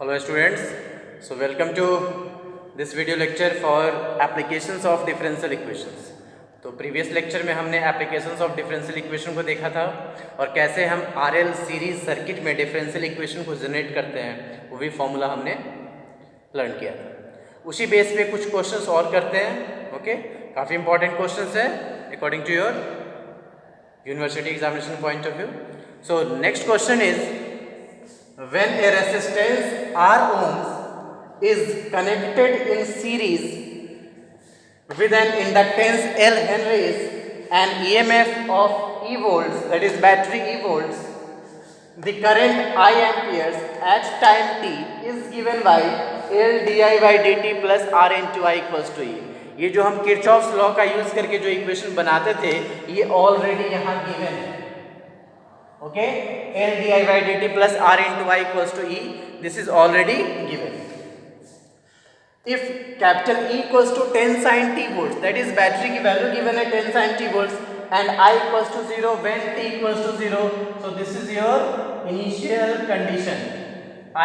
Hello students, so welcome to this video lecture for applications of differential equations. तो previous lecture में हमने applications of differential equation को देखा था और कैसे हम आरएल सीरीज सर्किट में डिफरेंशियल इक्वेशन को जनरेट करते हैं, वो भी फॉर्मूला हमने लर्न किया था। उसी बेस पे कुछ क्वेश्चंस और करते हैं। ओके, काफ़ी इंपॉर्टेंट क्वेश्चंस है according to your university examination point of view. So next question is when a resistance R ohms is connected in series with an inductance L henries and EMF of E volts, that is battery E volts, the current I amperes at time t is given by L di by dt plus R into I equals to E। ये जो हम Kirchhoff's law का use करके जो equation बनाते थे, ये already यहाँ गिवन है। Okay, L di by dt plus R into I equals to E. This is already given. If capital E equals to 10 sin t volts, that is battery की value given है 10 sin t volts, and I equals to 0 when t equals to 0. So this is your initial condition.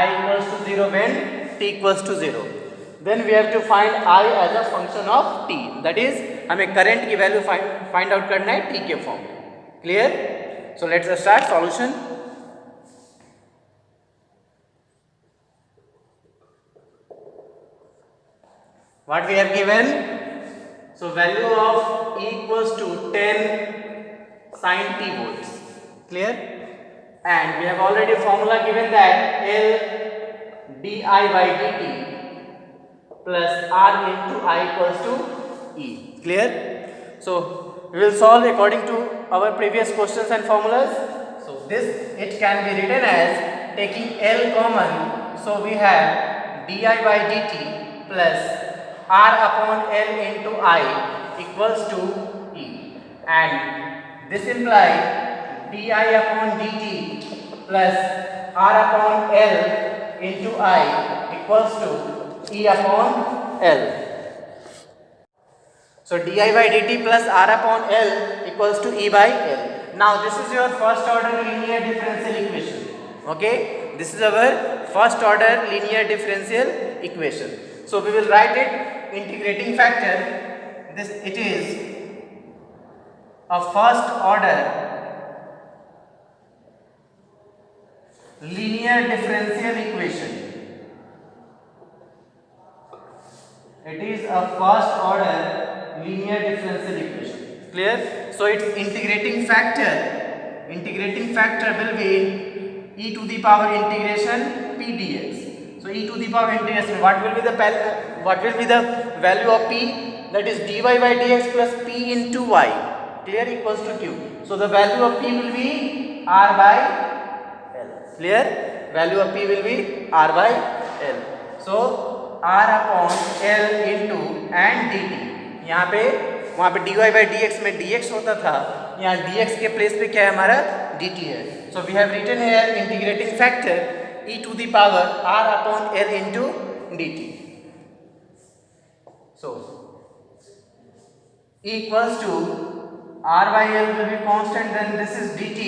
I equals to 0 when t equals to 0. Then we have to find I as a function of t. That is हमें current की value find out करना है t के form में. Clear? So let's start solution. What we have given? So value of E equals to 10 sin t volts. Clear? And we have already formula given that L di by dt plus R into I equals to E. Clear? So we will solve according to our previous questions and formulas. So this it can be written as taking L common. So we have di by dt plus R upon L into I equals to E, and this implies di upon dt plus R upon L into I equals to E upon L. So di by dt plus R upon L equals to E by L. Now this is your first order linear differential equation. Okay, this is our first order linear differential equation. So we will write it integrating factor. This it is a first order linear differential equation. It is a first order linear differential equation. Clear? So its integrating factor will be e to the power integration p dx. So e to the power integration, what will be the value of p? That is dy by dx plus p into y. Clear? Equals to q. So the value of p will be r by l. Clear? Value of p will be r by l. So r upon l into and dt. यहाँ पे वहाँ पे dy by dx में dx होता था, यहाँ dx के place पे क्या है हमारा dt है. So we have written here integrating factor e to the power r upon l into dt. So e equals to r by l will be constant, then this is dt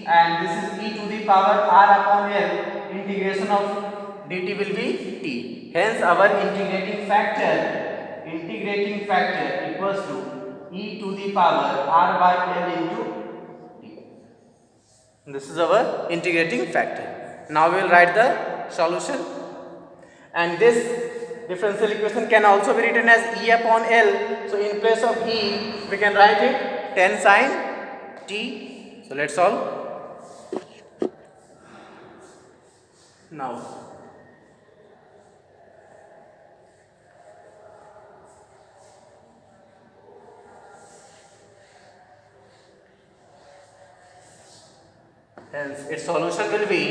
and this is e to the power r upon l, integration of dt will be t. Hence our integrating factor equals to e to the power r by l into t. This is our integrating factor. Now we will write the solution, and this differential equation can also be written as e upon l. So in place of e we can write it 10 sin t. So let's solve. Now hence its solution will be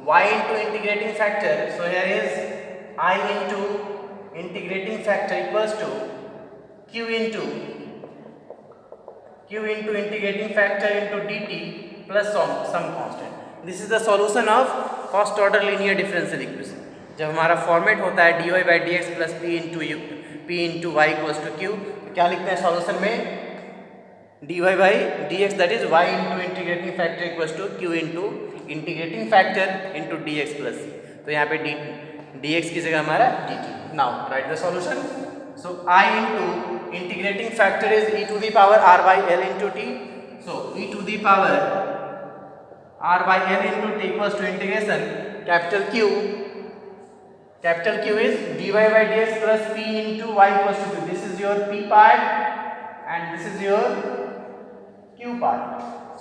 y into integrating factor. So here is I into integrating factor equals to q into integrating factor into dt plus some constant. This is the solution of first order linear differential equation. जब हमारा format होता है dy by dx plus p into y equals to q, तो क्या लिखते हैं solution में? dy by dx, that is y into integrating factor equals to q into integrating factor into dx plus c. तो यहाँ पे dx की जगह हमारा dt. Now right the solution. So I into integrating factor is e to the power r by l into t. So e to the power r by l into t equals to integration capital Q. Capital Q is dy by dx plus p into y equals to q. This is your p part and this is your q part.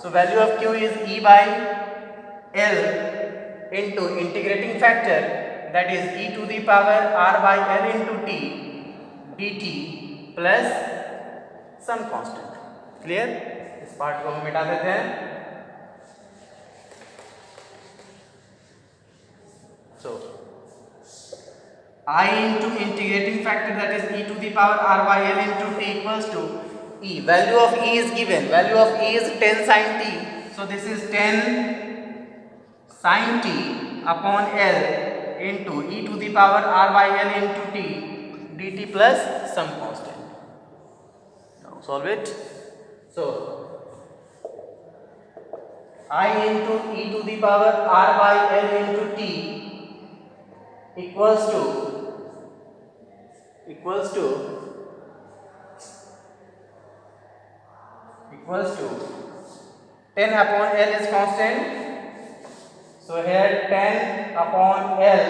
So value of q is e by l into integrating factor, that is e to the power r by l into t dt plus some constant. Clear? इस part को हम मिटा देते हैं. So I into integrating factor, that is e to the power r by l into t equals to e. Value of e is given. Value of e is 10 sin t. So this is 10 sin t upon l into e to the power r by l into t dt plus some constant. Now solve it. So I into e to the power r by l into t equals to 10 upon l is constant. So here 10 upon l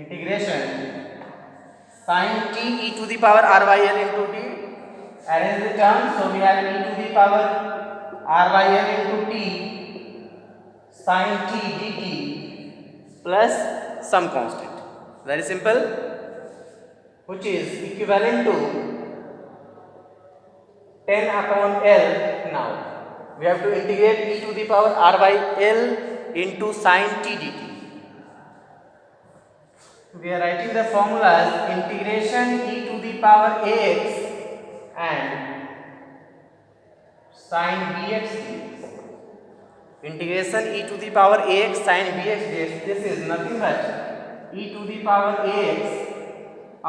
integration sin t e to the power r by l into t. Arrange the terms. So we have e to the power r by l into t sin t dt plus some constant. Very simple, which is equivalent to 10 upon l. Now we have to integrate e to the power r by l into sin t dt. We are writing the formulas: integration e to the power ax and sin bx dx. Integration e to the power ax sin bx dx. This is nothing but e to the power ax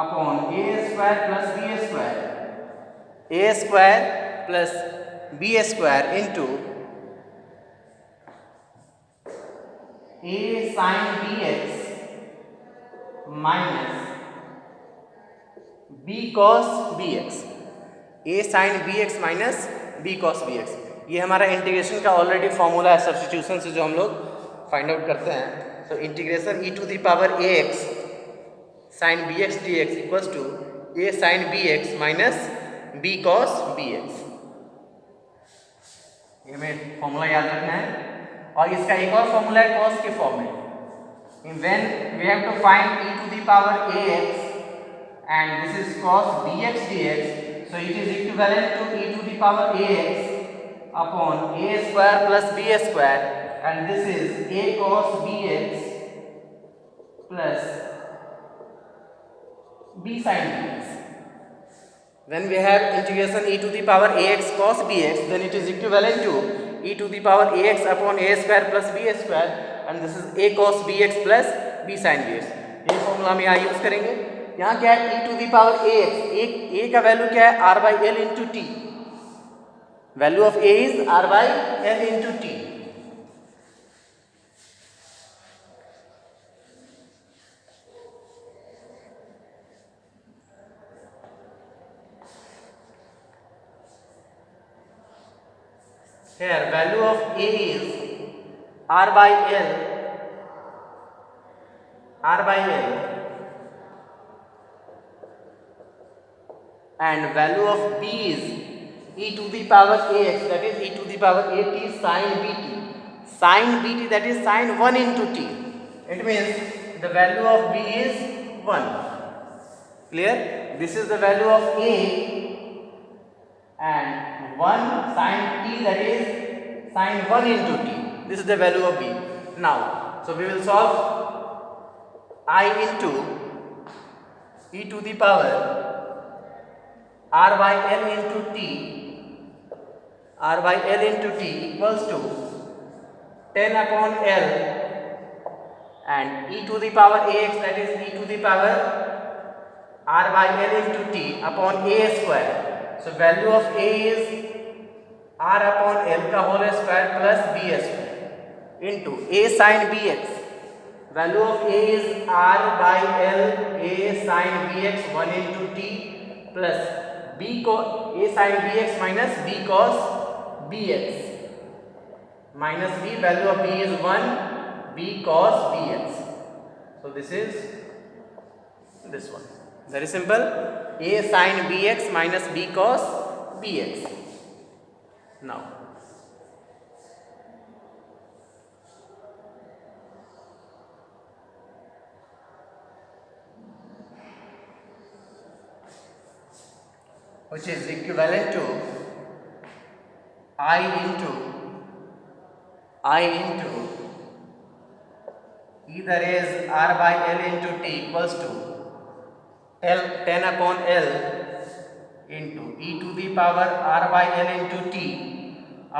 upon a square plus b square. A square plus b square into a sin bx minus b cos bx. a sin bx minus b cos bx. ये हमारा integration का already formula है substitution से जो हम लोग find out करते हैं. So integration e to the power ax sin bx dx equals to a sin bx minus b cos bx. ये हमें फॉर्मूला याद रखना है. और इसका एक और फॉर्मूला है cos के फॉर्म में. When we have to find e to the power ax and this is cos bx dx, so it is equivalent to e to the power ax upon a square plus b square, and this is a cos bx plus b sin bx. When we have integration e to the power ax cos bx, then it is equivalent to e to the power ax upon a square plus b square, and this is a cos bx plus b sin bx. ये formula हम यहाँ use करेंगे. यहाँ क्या है? e to the power ax. a का value क्या है? r by l into t. Value of a is r by l into t. Here value of a is r by l, and value of b is e to the power ax, that is e to the power at sin bt. Sin bt, that is sin 1 into t. It means the value of b is 1. Clear? This is the value of a and 1 sin t, that is sin 1 into t. This is the value of b. Now, so we will solve I into e to the power r by l into t. r by l into t equals to 10 upon l and e to the power ax, that is e to the power r by l into t upon a square. So value of a is r upon l का whole square plus b square into a sin bx. value of a is r by l a sin bx 1 into t plus b cos a sin bx minus b cos bx minus b, value of b is 1, b cos bx. So this is this one. Very simple. A sin bx minus b cos bx. Now which is equivalent to I into either is r by l into t equals to 10 upon l into e to the power r by l into t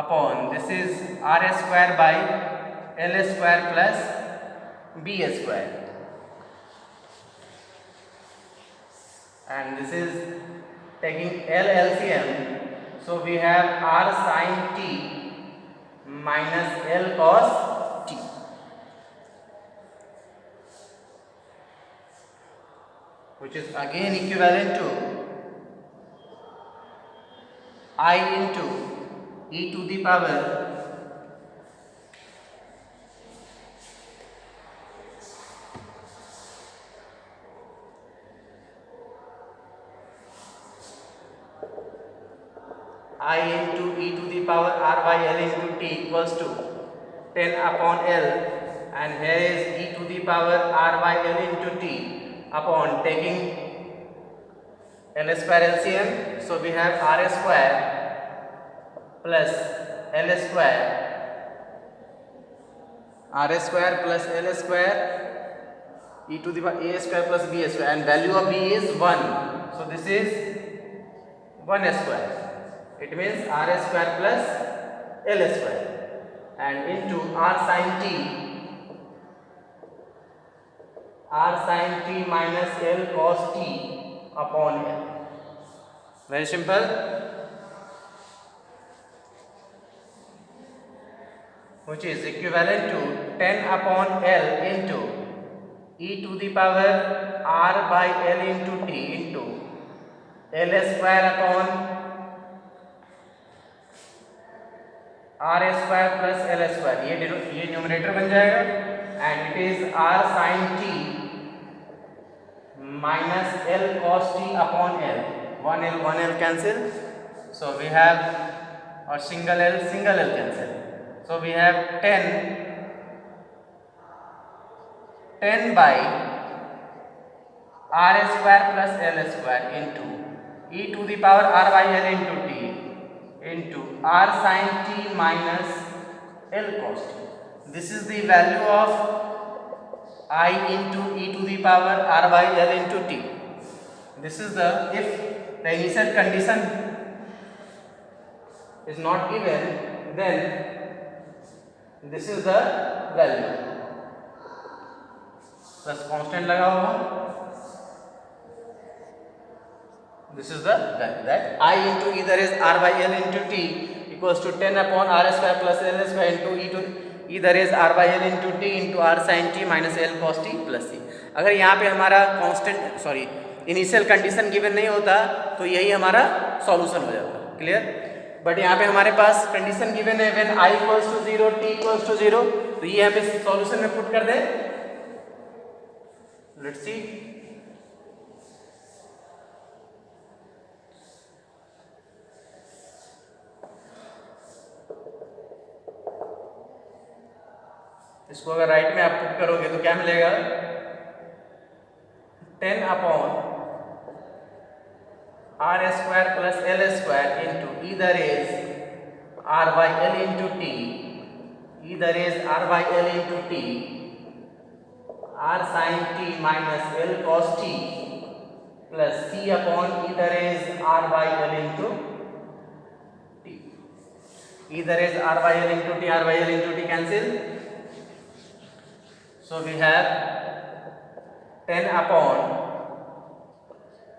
upon this is r square by l square plus b square, and this is taking L LCM, so we have r sin t minus L cos t, which is again equivalent to I into e to the power I into e to the power r by l into t equals to 10 upon l, and here is e to the power r by l into t upon taking l square LCM, so we have r square plus l square, r square plus l square e to the power a square plus b square, and value of b is 1, so this is 1 square. It means r square plus l square, and into r sin t minus l cos t upon l. Very simple. Which is equivalent to 10 upon l into e to the power r by l into t into l square upon r square plus l square, ये numerator बन जाएगा, and it is r sin t minus l cos t upon l. 1l cancel, so we have, or single l cancel, so we have 10 by r square plus l square into e to the power r by l into t into r sin t minus l cos t. This is the value of I into e to the power r by l into t. This is the, if the initial condition is not given, then this is the value. Plus constant लगा होगा. This is the value that I into either is r by l into t equals to 10 upon r square plus l square into e to either is r by l into t into r sin t minus l cos t plus c. अगर यहाँ पे हमारा constant initial condition given नहीं होता तो यही हमारा solution हो जाता. क्लियर. बट यहाँ पे हमारे पास कंडीशन गिवन है when i equals to 0 t equals to 0, तो ये यहाँ पे सॉल्यूशन में पुट कर दे. Let's see. इसको अगर राइट में आप पुट करोगे तो क्या मिलेगा, 10 upon r square plus l square into either is r by l into t, either is r by l into t, r sin t minus l cos t plus c upon either is r by l into t. Either is r by l into t, r by l into t cancel. So we have 10 upon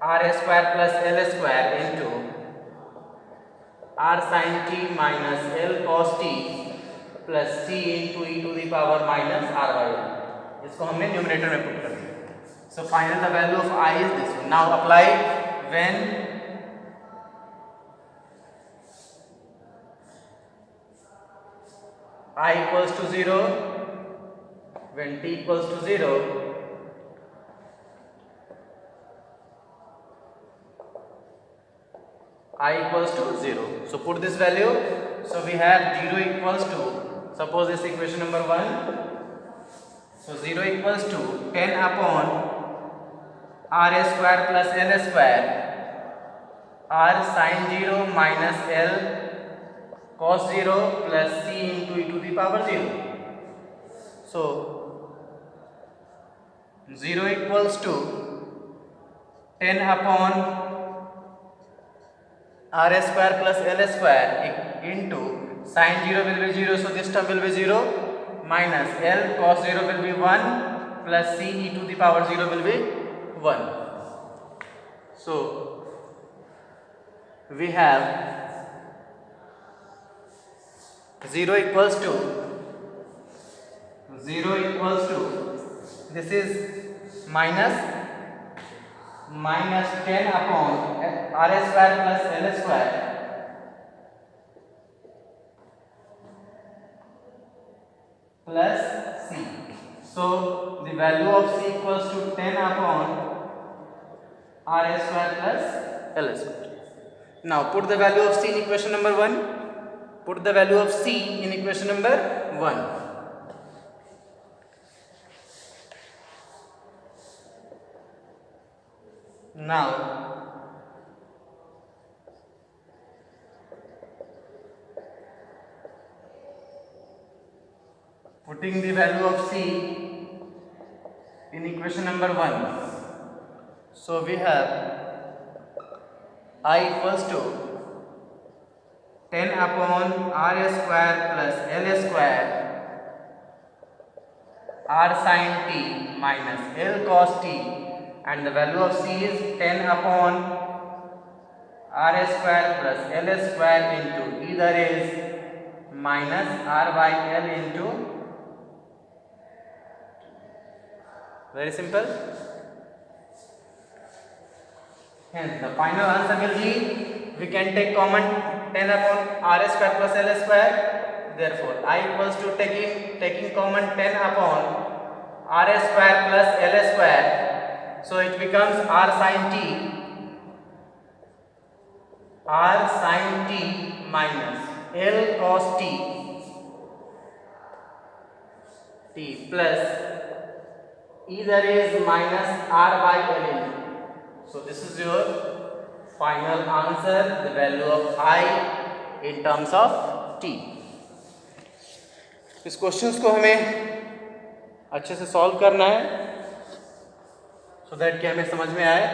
r square plus l square into r sin t minus l cos t plus c into e to the power minus r by l. इसको हमने numerator में put कर दिया. So final the value of I is this one. Now apply when I equals to 0, when t equals to 0, I equals to 0. So put this value. So we have 0 equals to, suppose this equation number 1. So 0 equals to 10 upon r square plus l square, r sin 0 minus l cos 0 plus c into e to the power 0. So 0 equals to 10 upon r square plus l square into sin 0 will be 0, so this term will be 0, minus l cos 0 will be 1 plus c e to the power 0 will be 1. So we have 0 equals to this is minus 10 upon r square plus l square plus c. So the value of c equals to 10 upon r square plus l square. Now put the value of c in equation number 1. Put the value of c in equation number 1. Now putting the value of c in equation number 1. So we have I equals to 10 upon r square plus l square, r sin t minus l cos t, and the value of c is 10 upon r square plus l square into either is minus r by l into, very simple. Hence the final answer will be, we can take common 10 upon r square plus l square. Therefore I equals to taking common 10 upon r square plus l square. So it becomes r sin t minus l cos t plus either is minus r by l into. So this is your final answer, the value of I in terms of t. इस questions को हमें अच्छे से solve करना है, so that कि हमें समझ में आए.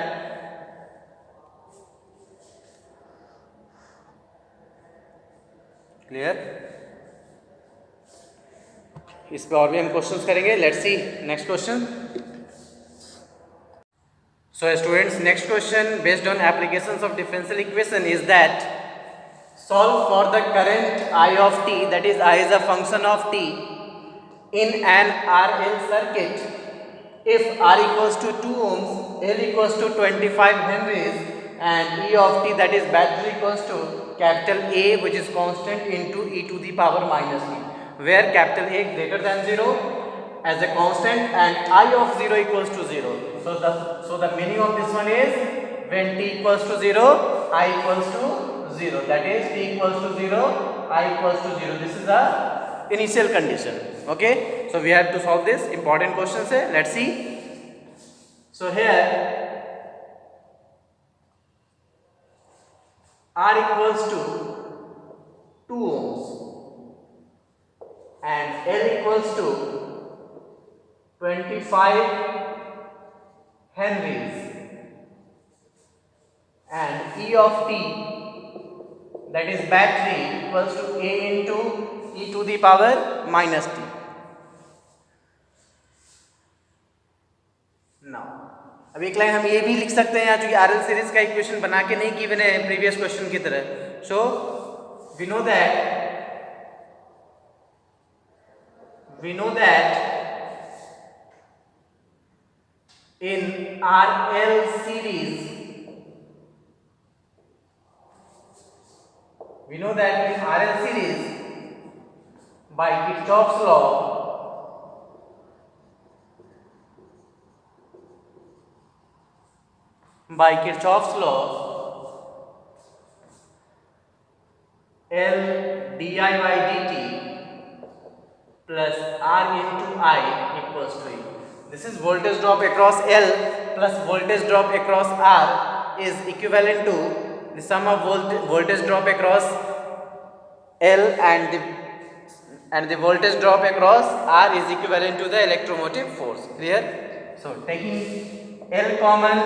क्लियर? इस पे और भी हम क्वेश्चंस करेंगे. Let's see next question. So students, next question based on applications of differential equation is that solve for the current I of t, that is I is a function of t, in an RL circuit if R equals to 2 ohms, L equals to 25 henries, and E of t, that is battery, equals to capital A, which is constant, into e to the power minus t, where capital A greater than 0 as a constant and I of 0 equals to 0. So the meaning of this one is, when t equals to 0, I equals to 0. That is t equals to 0, I equals to 0. This is the initial condition. Okay. So we have to solve this important question. Let's see. So here R equals to 2 ohms and L equals to 25 henries, and E of t, that is battery, equals to A into e to the power minus t. Now अब एक line हम ये भी लिख सकते हैं, चूंकि RL series का इक्वेशन बना के नहीं गिवन है प्रीवियस क्वेश्चन की तरह. So we know that RL series, we know that in RL series, by Kirchhoff's law, L di by dt plus R into I equals to E. This is voltage drop across L plus voltage drop across R is equivalent to the sum of voltage drop across L and the voltage drop across R is equivalent to the electromotive force. Clear? So taking L common,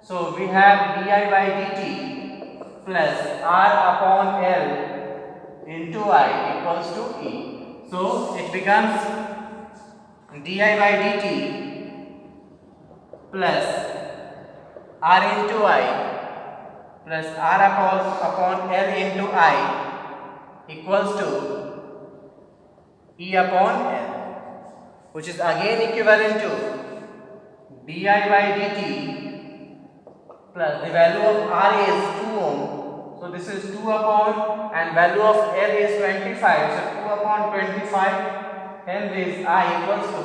so we have di by dt plus R upon L into I equals to E. So it becomes di by dt plus R into I plus R upon L into I equals to E upon L, which is again equivalent to di by dt plus the value of R is 2 ohm. So this is 2 upon and value of L is 25. So 2 upon 25 Henries I equals to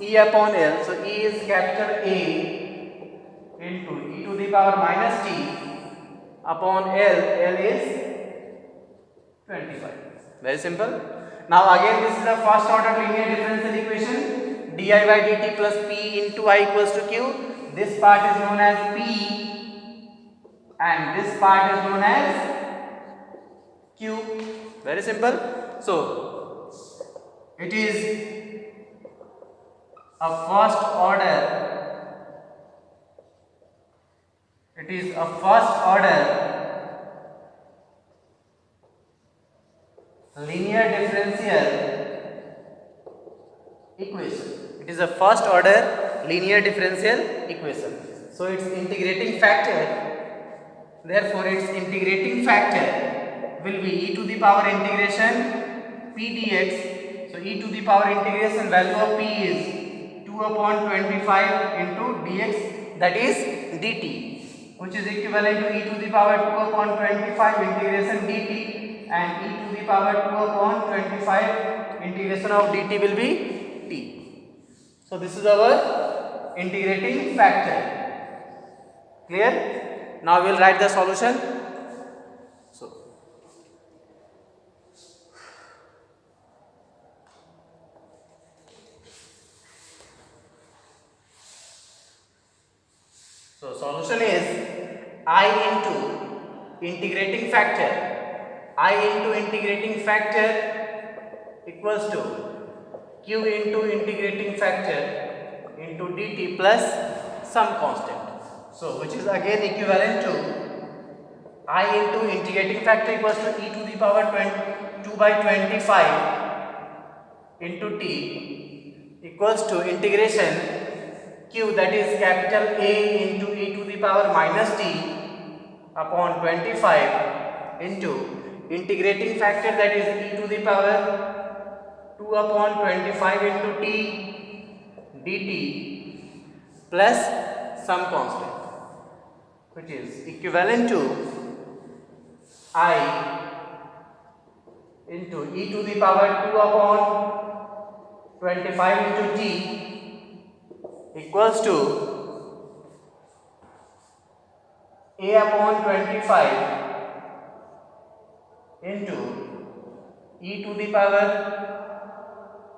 E upon L. So E is capital A into e to the power minus t upon L. L is 25. Very simple. Now again this is the first order linear differential equation. Di by dt plus P into I equals to Q. This part is known as P and this part is known as Q. Very simple. So it is a first order linear differential equation. It is a first order linear differential equation. So its integrating factor, therefore its integrating factor will be e to the power integration p dx. So e to the power integration value of p is 2 upon 25 into dx, that is dt, which is equivalent to e to the power 2 upon 25 integration dt, and e to the power 2 upon 25 integration of dt will be t. So this is our integrating factor. Clear? Now we will write the solution. So solution is I into integrating factor. I into integrating factor equals to Q into integrating factor into dt plus some constant. So which is again equivalent to I into integrating factor equals to e to the power 2 by 25 into t equals to integration Q, that is capital A into e to the power minus t upon 25 into integrating factor, that is e to the power 2 upon 25 into t dt plus some constant, which is equivalent to I into e to the power 2 upon 25 into t equals to A upon 25 into e to the power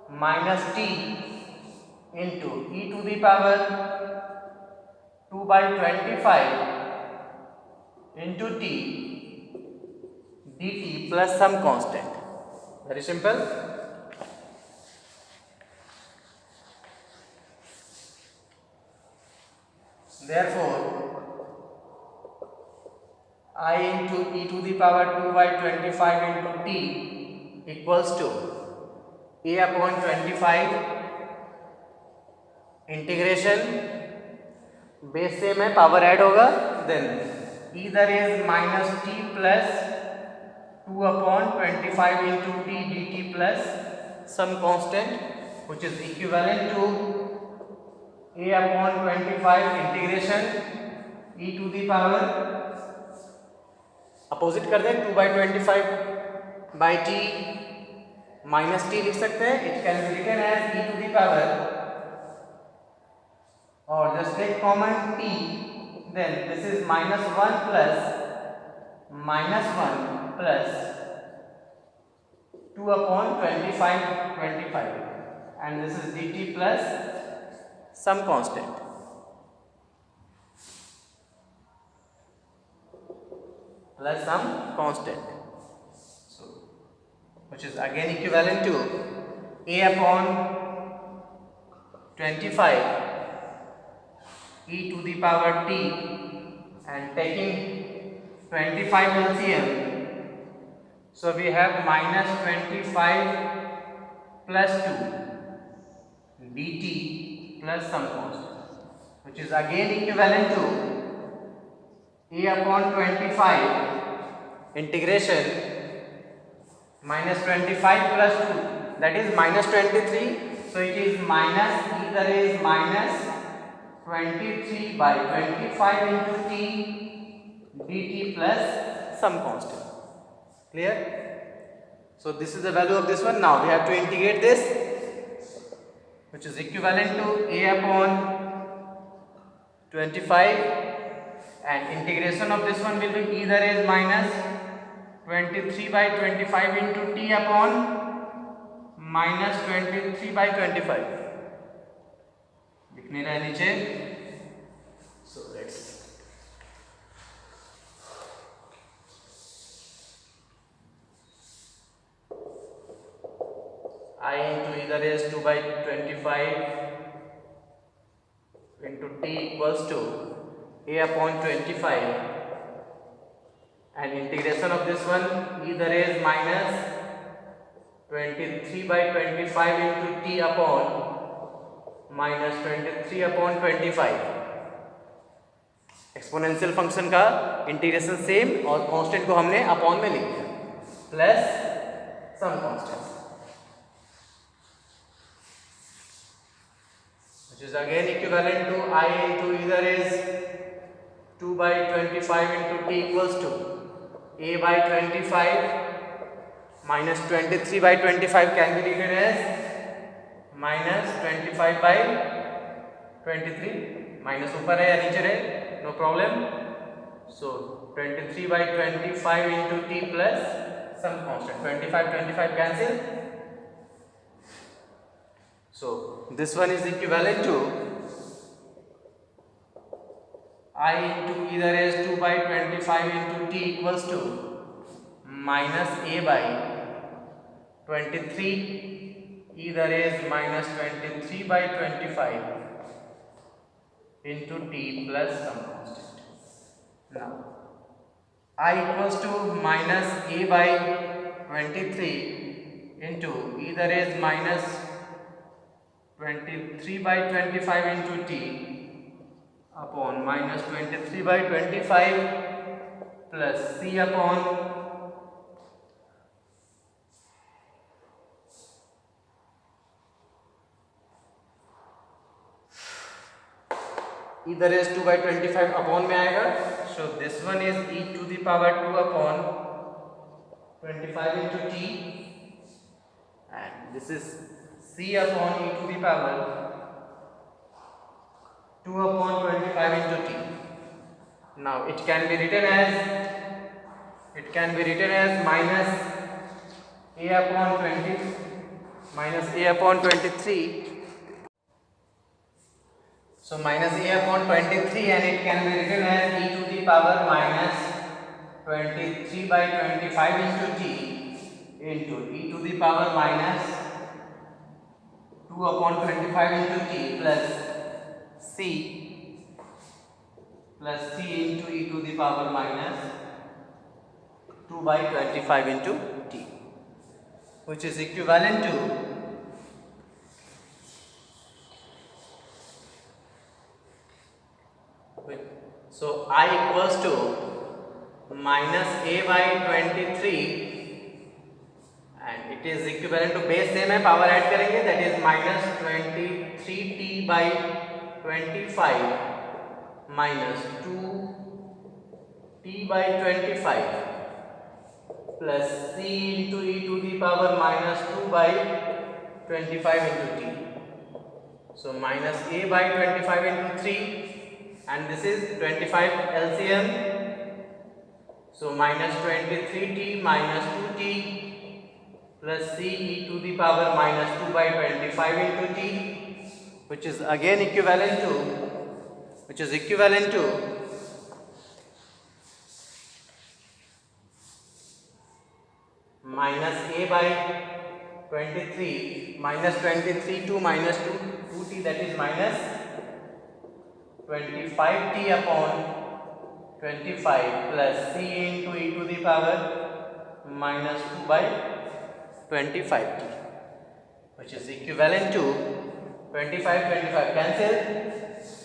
minus t into e to the power 2 by 25 into t dt plus some constant. Very simple. Therefore, I into e to the power 2 by 25 into t equals to A upon 25 integration base से में power add होगा, then इधर is minus t plus 2 upon 25 into t d t plus some constant which is equivalent to a upon 25 integration e to the power, opposite कर दें 2/25 t माइनस t लिख सकते हैं. It can be written as e to the power, और just take common t, then this is -1 plus 2/25 and this is dt plus some constant so which is again equivalent to a upon 25 e to the power t, and taking 25 LCM, so we have -25 plus 2 dt plus some constant, which is again equivalent to a upon 25 integration -25 plus 2, that is -23, so it is -23/25 into t dt plus some constant. Clear? So this is the value of this one. Now we have to integrate this, which is equivalent to a upon 25, and integration of this one will be either is -23/25 into t upon -23/25. लिखने रहे नीचे. So let's I into either is 2/25 into t equals to a upon 25, and integration of this one either is -23/25 into t upon -23/25. Exponential function का integration same, और constant को हमने upon में लिख दिया plus some constant, which is again equivalent to I into either is 2/25 into t equals to a/25 -23/25 can be written as -25/23, minus ऊपर है या नीचे रहे no problem. So 23/25 into t plus some constant, 25 cancel. So this one is equivalent to I into either is 2/25 into t equals to -a/23, either is -23/25 into t plus some constant. Now I equals to -a/23 into either is -23/25 into t upon -23/25 plus c upon either is 2/25 upon में आएगा. So this one is e to the power 2 upon 25 into t, and this is c upon e to the power 2 upon 25 into t. Now it can be written as minus a upon 23. So minus a upon 23, and it can be written as e to the power -23/25 into t into e to the power -2 upon 25 into t plus c into e to the power -2/25 into t, which is equivalent to so I equals to -a/23, and it is equivalent to base same है, power add करेंगे, that is -23t/25 25 minus 2t by 25 plus c into e to the power minus 2 by 25 into t. So minus a by 25 into 3, and this is 25 LCM. So minus 23t minus 2t plus c e to the power minus 2 by 25 into t, which is again equivalent to minus a by 23 minus 23 to minus 2t, that is minus 25t upon 25 plus c into e to the power minus 2 by 25t, which is equivalent to 25 cancel.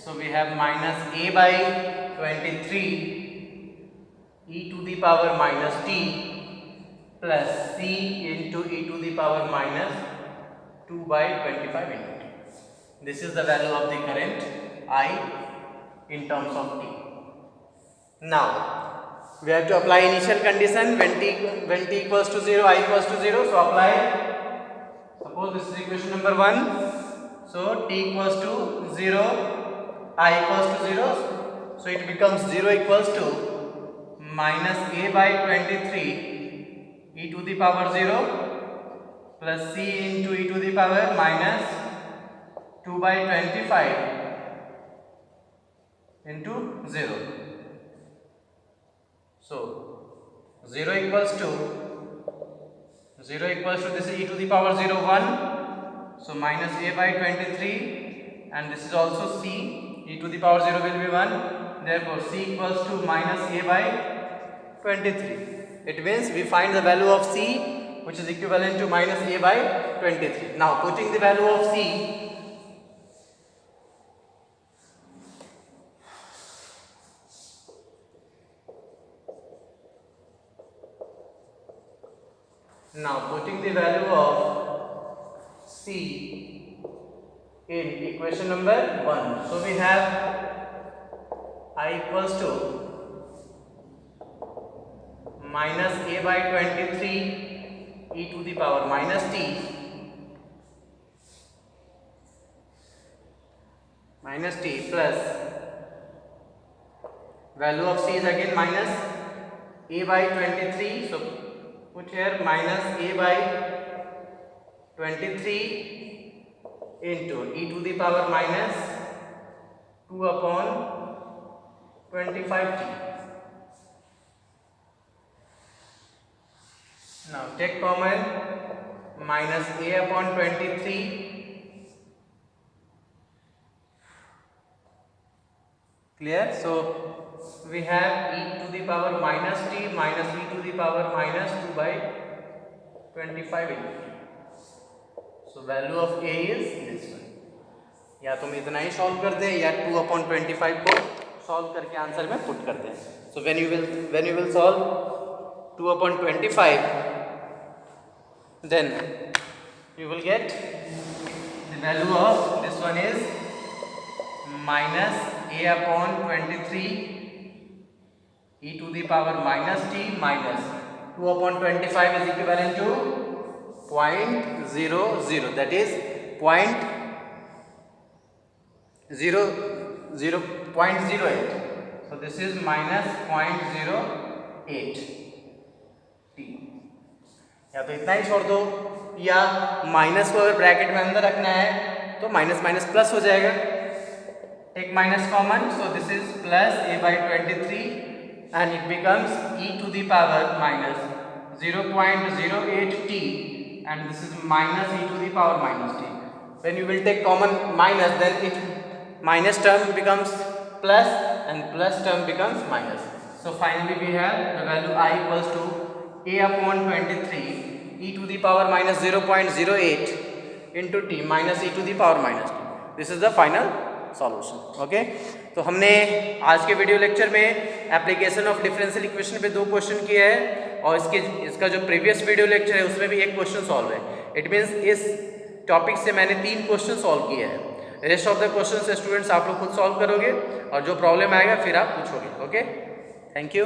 So we have minus a by 23 e to the power minus t plus c into e to the power minus 2 by 25 into t. This is the value of the current I in terms of t. Now we have to apply initial condition when t equals to 0, I equals to 0. So apply, suppose this is equation number 1. So t equals to 0, I equals to 0. So it becomes 0 equals to minus a by 23 e to the power 0 plus c into e to the power minus 2 by 25 into 0. So 0 equals to this is e to the power 0 1. So minus a by 23, and this is also c, e to the power 0 will be 1. Therefore c equals to minus a by 23. It means we find the value of c, which is equivalent to minus a by 23. Now putting the value of c, in equation number 1. So we have I equals to minus a by 23 e to the power minus t plus value of c is again minus a by 23. So put here minus a by 23 into e to the power minus 2 upon 25t. Now take common minus a upon 23 clear. So we have e to the power minus t minus e to the power minus 2 by 25 into t. So value of a is this one. या तुम इतना ही solve कर दे या 2 upon 25 को solve करके answer में put कर दें. So when you will solve 2 upon 25, then you will get the value of this one is minus a upon 23 e to the power minus t minus 2 upon 25 is equivalent to 0.00, that is 0.08. So this is minus 0.08 t. या तो इतना ही छोड़ दो, या minus को अगर bracket में अंदर रखना है तो माइनस माइनस प्लस हो जाएगा. Take minus common, so this is plus a by 23 and it becomes e to the power minus 0.08 t, and this is minus e to the power minus t. When you will take common minus, then it minus term becomes plus and plus term becomes minus. So finally we have the value I equals to a upon 23 e to the power minus 0.08 into t minus e to the power minus t. This is the final solution. Okay, तो हमने आज के video lecture में application of differential equation पे 2 question किए हैं, और इसका जो प्रीवियस वीडियो लेक्चर है उसमें भी 1 क्वेश्चन सॉल्व है. इट मीन्स इस टॉपिक से मैंने 3 क्वेश्चन सॉल्व किए हैं. Rest of the question students आप लोग खुद सॉल्व करोगे और जो प्रॉब्लम आएगा फिर आप पूछोगे। Okay, thank you.